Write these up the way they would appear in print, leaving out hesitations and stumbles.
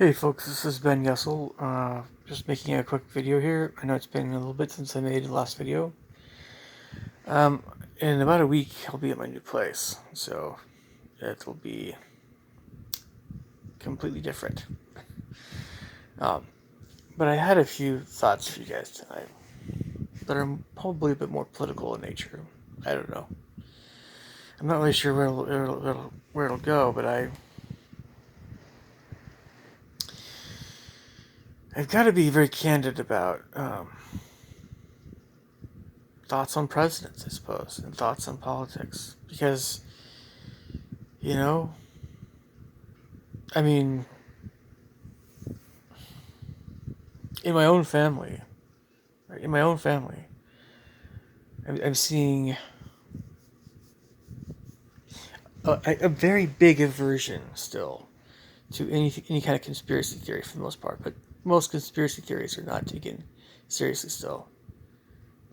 Hey folks, this is Ben Yessel. Just making a quick video here. I know it's been a little bit since I made the last video. Um, in about a week, I'll be at my new place, so it'll be completely different. Um, but I had a few thoughts for you guys tonight that are probably a bit more political in nature. I don't know. I'm not really sure where it'll go, but I've got to be very candid about thoughts on presidents, I suppose, and thoughts on politics. Because, you know, I mean, in my own family, right, I'm seeing a very big aversion still to any kind of conspiracy theory for the most part. But most conspiracy theories are not taken seriously still.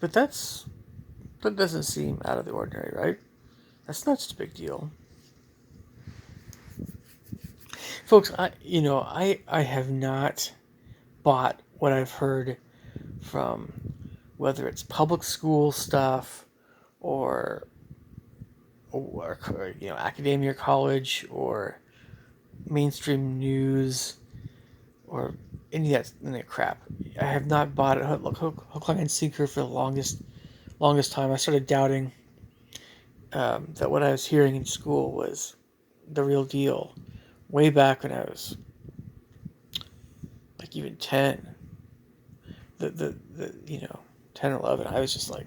But that doesn't seem out of the ordinary, right? That's not such a big deal. Folks, I have not bought what I've heard from whether it's public school stuff or academia or college or mainstream news or any of that crap. I have not bought it hook, line, and sinker for the longest time. I started doubting that what I was hearing in school was the real deal way back when I was like even 10. The 10 or 11, I was just like,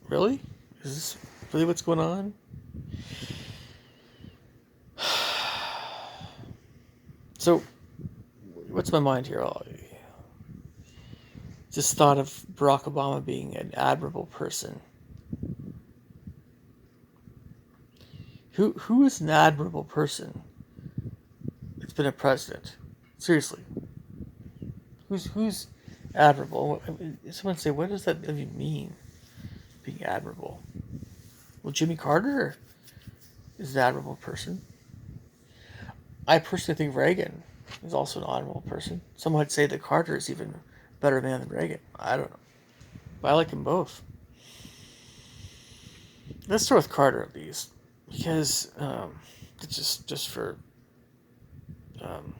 really? Is this really what's going on? So, what's my mind here? Just thought of Barack Obama being an admirable person. Who is an admirable person that's been a president? Seriously, who's admirable? Someone say, what does that even mean? Being admirable? Well, Jimmy Carter is an admirable person. I personally think Reagan is also an honorable person. Some might say that Carter is even a better man than Reagan. I don't know. But I like them both. Let's start with Carter at least, because just for um,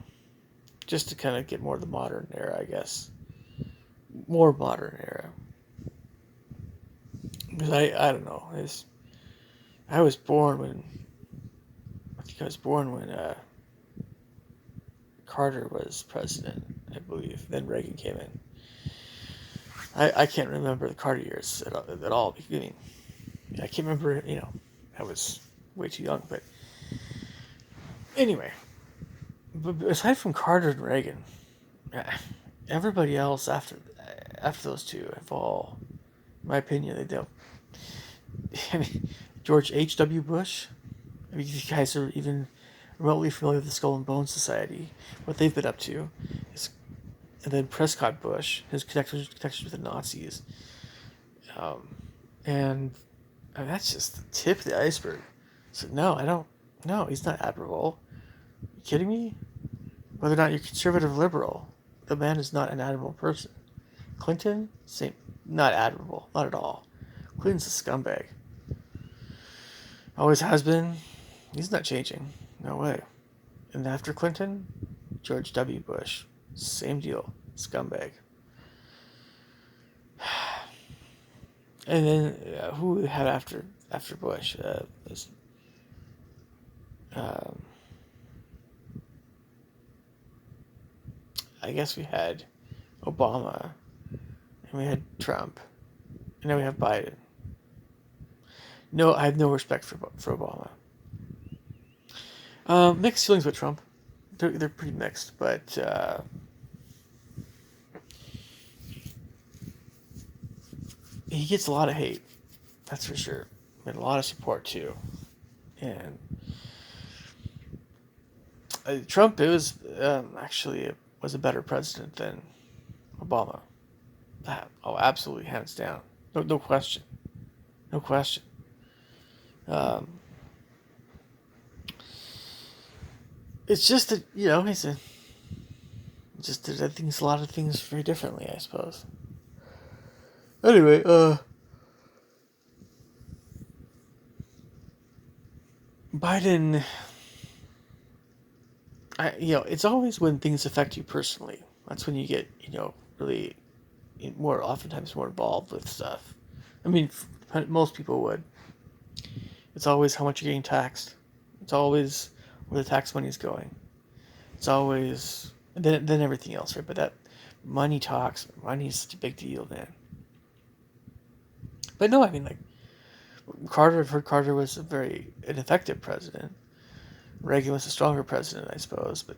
just to kind of get more of the modern era, I guess, more modern era. Because I don't know. I was born when I think I was born when Carter was president, I believe. Then Reagan came in. I can't remember the Carter years at all. I mean, I can't remember. I was way too young. But anyway, but aside from Carter and Reagan, everybody else after those two have all, in my opinion, they don't. I mean, George H.W. Bush. I mean, if you guys are even remotely familiar with the Skull and Bones Society, what they've been up to is, and then Prescott Bush, his connections with the Nazis, um, and I mean, that's just the tip of the iceberg. So no, I don't. No, he's not admirable. Are you kidding me? Whether or not you're conservative or liberal, the man is not an admirable person. Clinton, same, not admirable, not at all. Clinton's a scumbag. Always has been. He's not changing. No way. And after Clinton, George W. Bush, same deal, scumbag. And then who we had after Bush? Um, I guess we had Obama, and we had Trump, and now we have Biden. No, I have no respect for Obama. Mixed feelings with Trump. They're pretty mixed, but he gets a lot of hate. That's for sure, and a lot of support too. And Trump, it was actually it was a better president than Obama. Oh, absolutely, hands down. No question. No question. Um, It's just that, he's a just that I think a lot of things very differently, I suppose. Anyway, Biden, it's always when things affect you personally. That's when you get, really more oftentimes more involved with stuff. I mean, most people would. It's always how much you're getting taxed. It's always where the tax money is going. It's always then everything else, right? But that money talks. Money is such a big deal, man. But no, I mean, like Carter. I've heard Carter was an effective president. Reagan was a stronger president, I suppose. But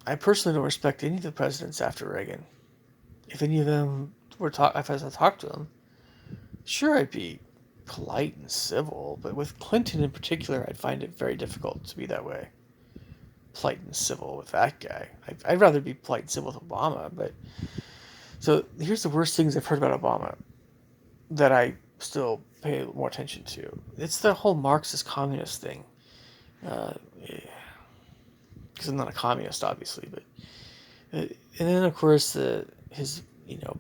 I personally don't respect any of the presidents after Reagan. If any of them if I talked to them, sure, I'd be polite and civil. But with Clinton in particular, I'd find it very difficult to be that way. Polite and civil with that guy. I'd rather be polite and civil with Obama. But so here's the worst things I've heard about Obama that I still pay more attention to. It's the whole Marxist communist thing. Because I'm not a communist, obviously, but and then of course his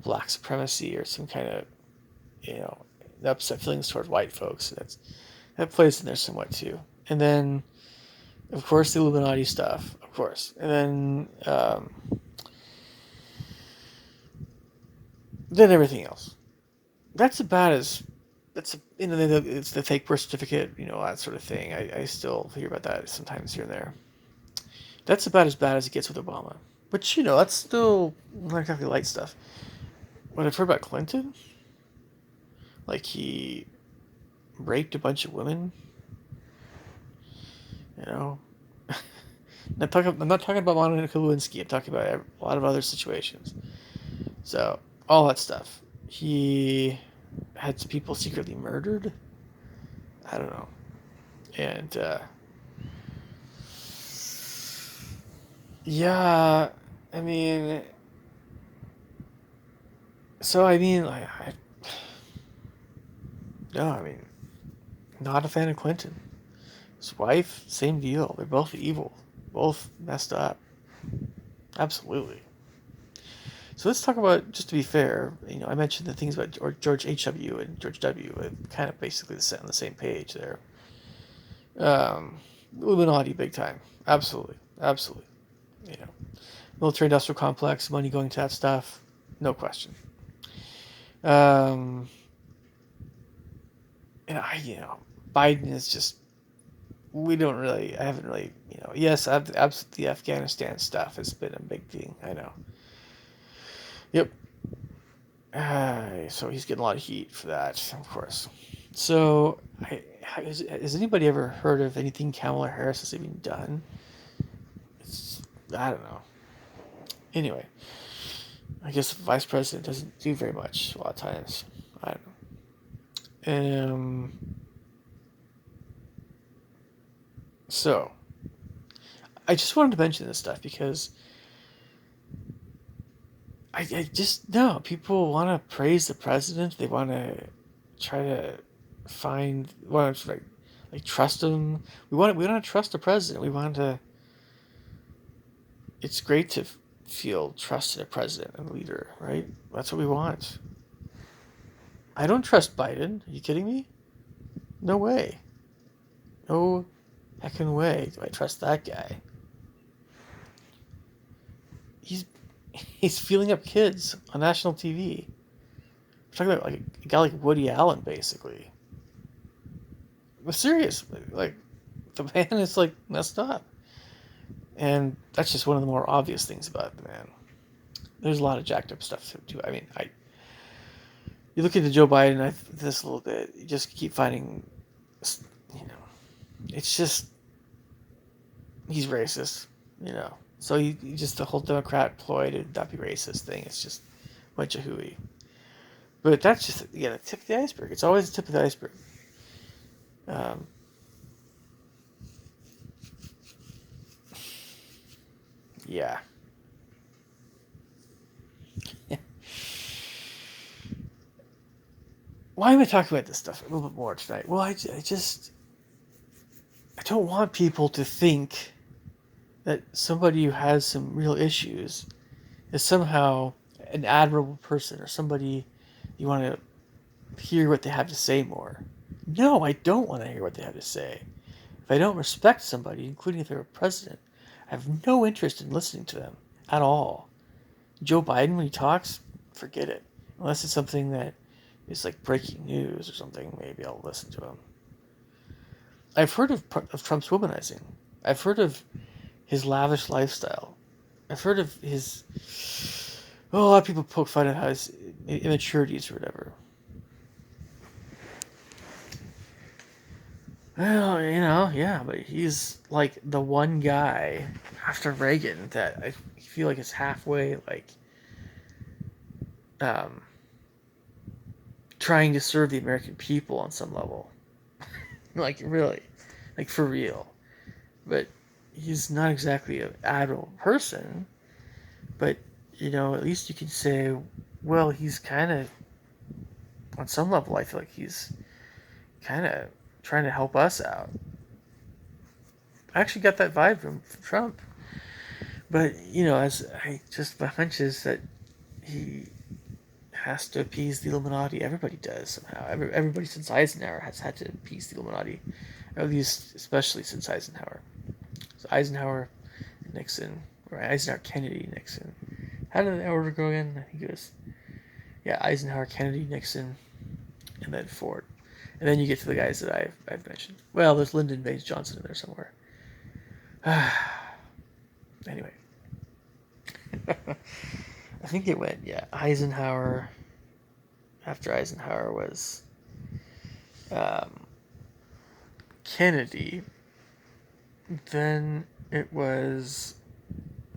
black supremacy or some kind of upset feelings toward white folks. That plays in there somewhat too. And then of course the Illuminati stuff, of course, and then everything else. That's about as it's the fake birth certificate, that sort of thing. I still hear about that sometimes here and there. That's about as bad as it gets with Obama. But that's still not exactly light stuff. What I've heard about Clinton, like he raped a bunch of women. I'm not talking about Monica Lewinsky. I'm talking about a lot of other situations. So all that stuff. He had some people secretly murdered. I don't know. And yeah, I mean, no, I mean, not a fan of Clinton. His wife, same deal. They're both evil, both messed up. Absolutely. So let's talk about, just to be fair, I mentioned the things about George H.W. and George W. Kind of basically on the same page there. Illuminati, big time. Absolutely. Absolutely. Military industrial complex, money going to that stuff, no question. And Biden is just, I haven't really, yes, the Afghanistan stuff has been a big thing, I know. Yep. So he's getting a lot of heat for that, of course. So, has anybody ever heard of anything Kamala Harris has even done? I don't know. Anyway, I guess the vice president doesn't do very much a lot of times. I don't know. So, I just wanted to mention this stuff because I just know people want to praise the president. They want to try to want to like trust him. We want to trust the president. We want to. It's great to feel trust in a president and leader, right? That's what we want. I don't trust Biden. Are you kidding me? No way. No heckin' way do I trust that guy. He's feeling up kids on national TV. We're talking about like a guy like Woody Allen, basically. But seriously, like the man is like messed up, and that's just one of the more obvious things about the man. There's a lot of jacked up stuff too. I mean, you look into Joe Biden, this a little bit. You just keep finding, it's just he's racist, So you just the whole Democrat ploy to not be racist thing. It's just a bunch of hooey. But that's just the tip of the iceberg. It's always the tip of the iceberg. Yeah. Why am I talking about this stuff a little bit more tonight? Well, I talk don't want people to think that somebody who has some real issues is somehow an admirable person or somebody you want to hear what they have to say more. No, I don't want to hear what they have to say. If I don't respect somebody, including if they're a president, I have no interest in listening to them at all. Joe Biden, when he talks, forget it. Unless it's something that is like breaking news or something, maybe I'll listen to him. I've heard of Trump's womanizing. I've heard of his lavish lifestyle. I've heard of his... Oh, a lot of people poke fun at his immaturities or whatever. Well, yeah, but he's like the one guy after Reagan that I feel like is halfway like trying to serve the American people on some level. Like really, like for real. But he's not exactly an admirable person. But at least you can say, well, he's kind of on some level. I feel like he's kind of trying to help us out. I actually got that vibe from Trump. But, as I just mentioned, is that he has to appease the Illuminati. Everybody does somehow. Everybody since Eisenhower has had to appease the Illuminati. Or at least, especially since Eisenhower. So Eisenhower, Nixon, or Eisenhower, Kennedy, Nixon. How did the order go again? I think it was, Eisenhower, Kennedy, Nixon, and then Ford. And then you get to the guys that I've mentioned. Well, there's Lyndon Baines Johnson in there somewhere. Anyway. I think it went, Eisenhower. After Eisenhower was Kennedy. Then it was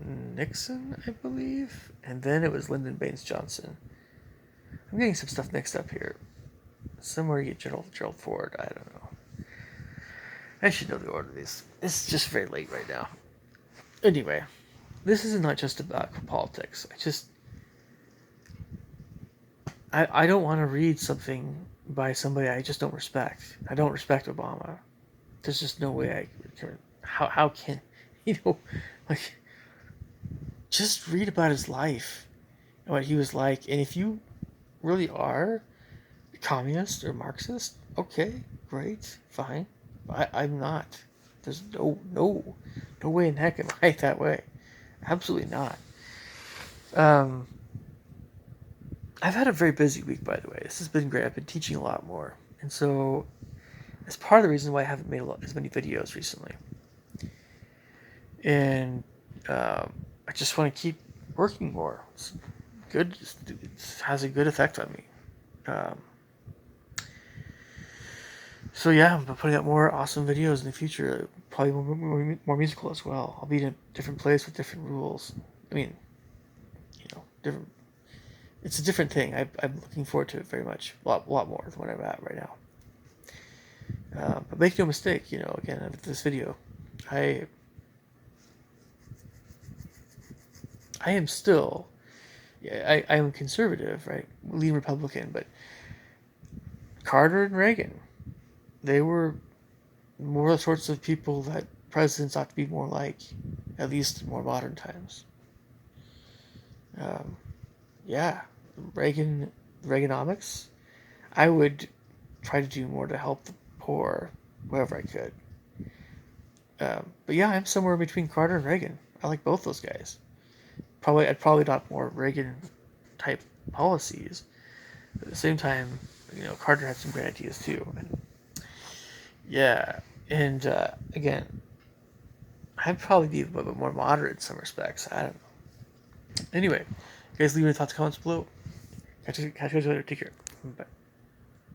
Nixon, I believe. And then it was Lyndon Baines Johnson. I'm getting some stuff mixed up here. Somewhere you get Gerald Ford. I don't know. I should know the order of these. It's just very late right now. Anyway, this is not just about politics. I don't want to read something by somebody I just don't respect. I don't respect Obama. There's just no way I can. How can, like, just read about his life and what he was like. And if you really are a communist or Marxist, okay, great, fine. I'm not. There's no way in heck am I that way. Absolutely not. I've had a very busy week, by the way. This has been great. I've been teaching a lot more. And so that's part of the reason why I haven't made as many videos recently. And I just want to keep working more. It's good. It has a good effect on me. So yeah, I'm putting out more awesome videos in the future. Probably more musical as well. I'll be in a different place with different rules. I mean, different. It's a different thing. I'm looking forward to it very much. A lot more than what I'm at right now. But make no mistake, again, with this video, I am still, I am conservative, right? Lean Republican, but Carter and Reagan, they were more the sorts of people that presidents ought to be more like, at least in more modern times. Reaganomics, I would try to do more to help the poor wherever I could. But yeah, I'm somewhere between Carter and Reagan. I like both those guys. I'd probably adopt more Reagan type policies. But at the same time, Carter had some great ideas too. And again, I'd probably be a little bit more moderate in some respects. I don't know. Anyway, you guys leave your thoughts, comments below. Catch you guys later. Take care. Bye.